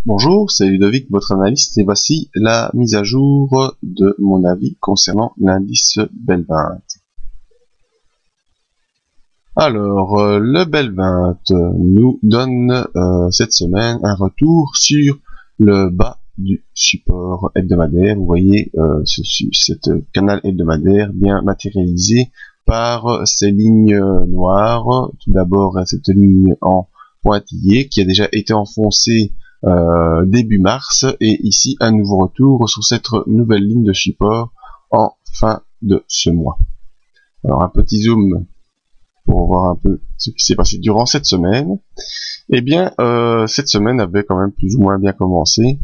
Bonjour, c'est Ludovic, votre analyste, et voici la mise à jour de mon avis concernant l'indice BEL20. Alors, le BEL20 nous donne cette semaine un retour sur le bas du support hebdomadaire. Vous voyez cette canal hebdomadaire bien matérialisé par ces lignes noires. Tout d'abord, cette ligne en pointillé qui a déjà été enfoncée début mars, et ici un nouveau retour sur cette nouvelle ligne de support en fin de ce mois. Alors un petit zoom pour voir un peu ce qui s'est passé durant cette semaine. Eh bien, cette semaine avait quand même plus ou moins bien commencé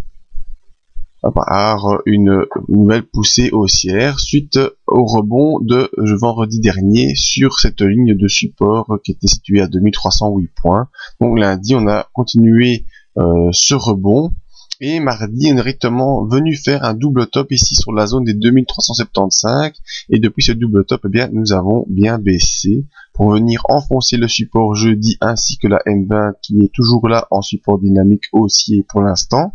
par une nouvelle poussée haussière suite au rebond de vendredi dernier sur cette ligne de support qui était située à 2308 points. Donc lundi, on a continué ce rebond, et mardi on est directement venu faire un double top ici sur la zone des 2375, et depuis ce double top, eh bien, nous avons bien baissé pour venir enfoncer le support jeudi ainsi que la M20 qui est toujours là en support dynamique haussier pour l'instant,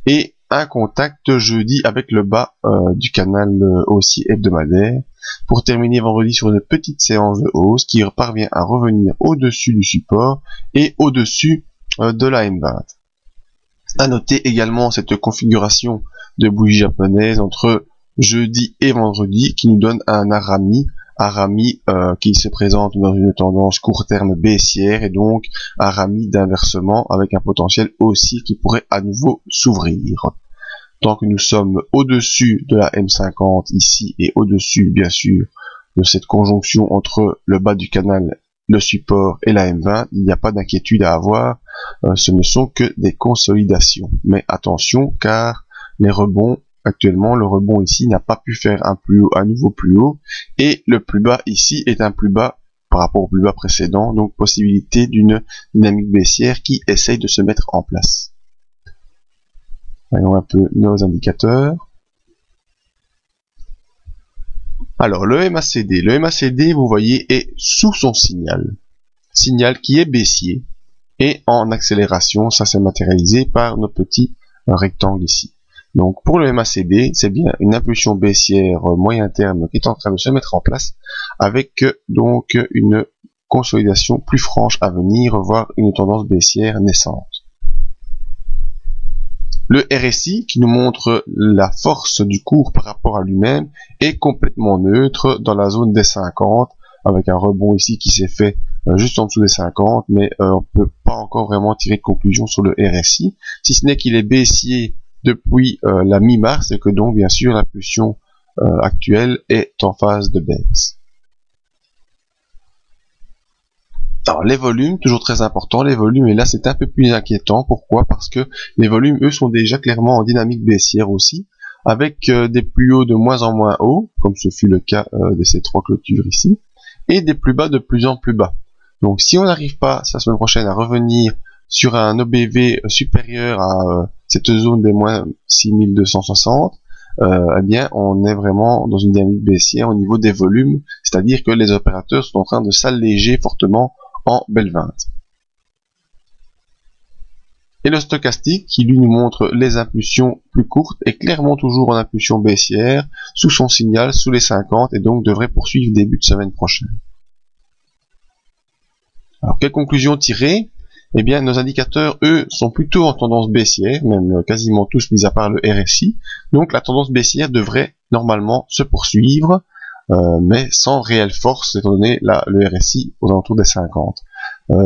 et un contact jeudi avec le bas du canal haussier hebdomadaire pour terminer vendredi sur une petite séance de hausse qui parvient à revenir au-dessus du support et au-dessus de la M20. À noter également cette configuration de bougie japonaise entre jeudi et vendredi qui nous donne un Arami qui se présente dans une tendance court terme baissière, et donc Arami d'inversement avec un potentiel haussier qui pourrait à nouveau s'ouvrir. Tant que nous sommes au-dessus de la M50 ici et au-dessus bien sûr de cette conjonction entre le bas du canal, le support et la M20, il n'y a pas d'inquiétude à avoir, ce ne sont que des consolidations. Mais attention, car les rebonds, actuellement, le rebond ici n'a pas pu faire un nouveau plus haut, et le plus bas ici est un plus bas par rapport au plus bas précédent, donc possibilité d'une dynamique baissière qui essaye de se mettre en place. Voyons un peu nos indicateurs. Alors, le MACD, vous voyez, est sous son signal qui est baissier et en accélération. Ça s'est matérialisé par nos petits rectangles ici. Donc, pour le MACD, c'est bien une impulsion baissière moyen terme qui est en train de se mettre en place, avec donc une consolidation plus franche à venir, voire une tendance baissière naissante. Le RSI, qui nous montre la force du cours par rapport à lui-même, est complètement neutre dans la zone des 50, avec un rebond ici qui s'est fait juste en dessous des 50, mais on ne peut pas encore vraiment tirer de conclusion sur le RSI, si ce n'est qu'il est baissier depuis la mi-mars, et que donc bien sûr l'impulsion actuelle est en phase de baisse. Alors les volumes, toujours très important, les volumes, et là c'est un peu plus inquiétant. Pourquoi? Parce que les volumes, eux, sont déjà clairement en dynamique baissière aussi, avec des plus hauts de moins en moins hauts, comme ce fut le cas de ces trois clôtures ici, et des plus bas de plus en plus bas. Donc si on n'arrive pas, la semaine prochaine, à revenir sur un OBV supérieur à cette zone des moins 6260, eh bien on est vraiment dans une dynamique baissière au niveau des volumes, c'est-à-dire que les opérateurs sont en train de s'alléger fortement en BEL20. Et le stochastique, qui lui nous montre les impulsions plus courtes, est clairement toujours en impulsion baissière, sous son signal, sous les 50, et donc devrait poursuivre début de semaine prochaine. Alors, quelle conclusion tirer? Eh bien, nos indicateurs, eux, sont plutôt en tendance baissière, même quasiment tous, mis à part le RSI. Donc, la tendance baissière devrait normalement se poursuivre, mais sans réelle force, étant donné le RSI aux alentours des 50.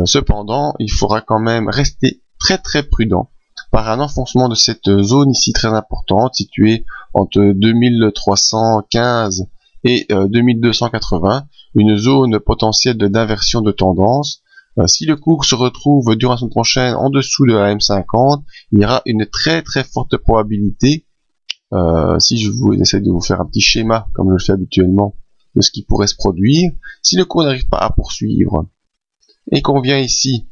Cependant, il faudra quand même rester très très prudent par un enfoncement de cette zone ici très importante, située entre 2315 et 2280, une zone potentielle d'inversion de tendance. Si le cours se retrouve durant la semaine prochaine en dessous de la M50, il y aura une très très forte probabilité, si je essaie de vous faire un petit schéma, comme je le fais habituellement, de ce qui pourrait se produire, si le cours n'arrive pas à poursuivre, et qu'on vient ici,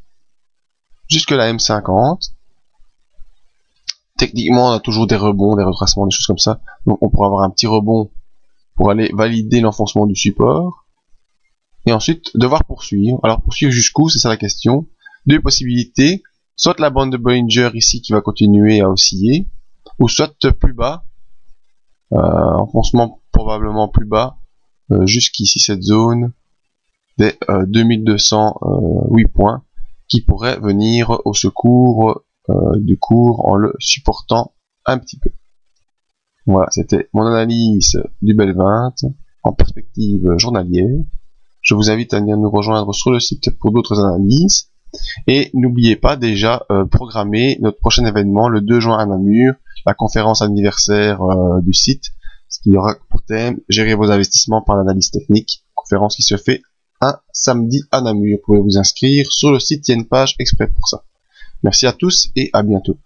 jusque la M50, techniquement on a toujours des rebonds, des retracements, des choses comme ça, donc on pourra avoir un petit rebond pour aller valider l'enfoncement du support, et ensuite devoir poursuivre. Alors poursuivre jusqu'où, c'est ça la question. Deux possibilités, soit la bande de Bollinger ici qui va continuer à osciller, ou soit plus bas, enfoncement probablement plus bas, jusqu'ici cette zone des 2208 points, qui pourrait venir au secours du cours en le supportant un petit peu. Voilà, c'était mon analyse du Bel 20 en perspective journalière. Je vous invite à venir nous rejoindre sur le site pour d'autres analyses. Et n'oubliez pas déjà programmer notre prochain événement le 2 juin à Namur, la conférence anniversaire du site, ce qui aura pour thème gérer vos investissements par l'analyse technique, conférence qui se fait un samedi à Namur. Vous pouvez vous inscrire sur le site, il y a une page exprès pour ça. Merci à tous et à bientôt.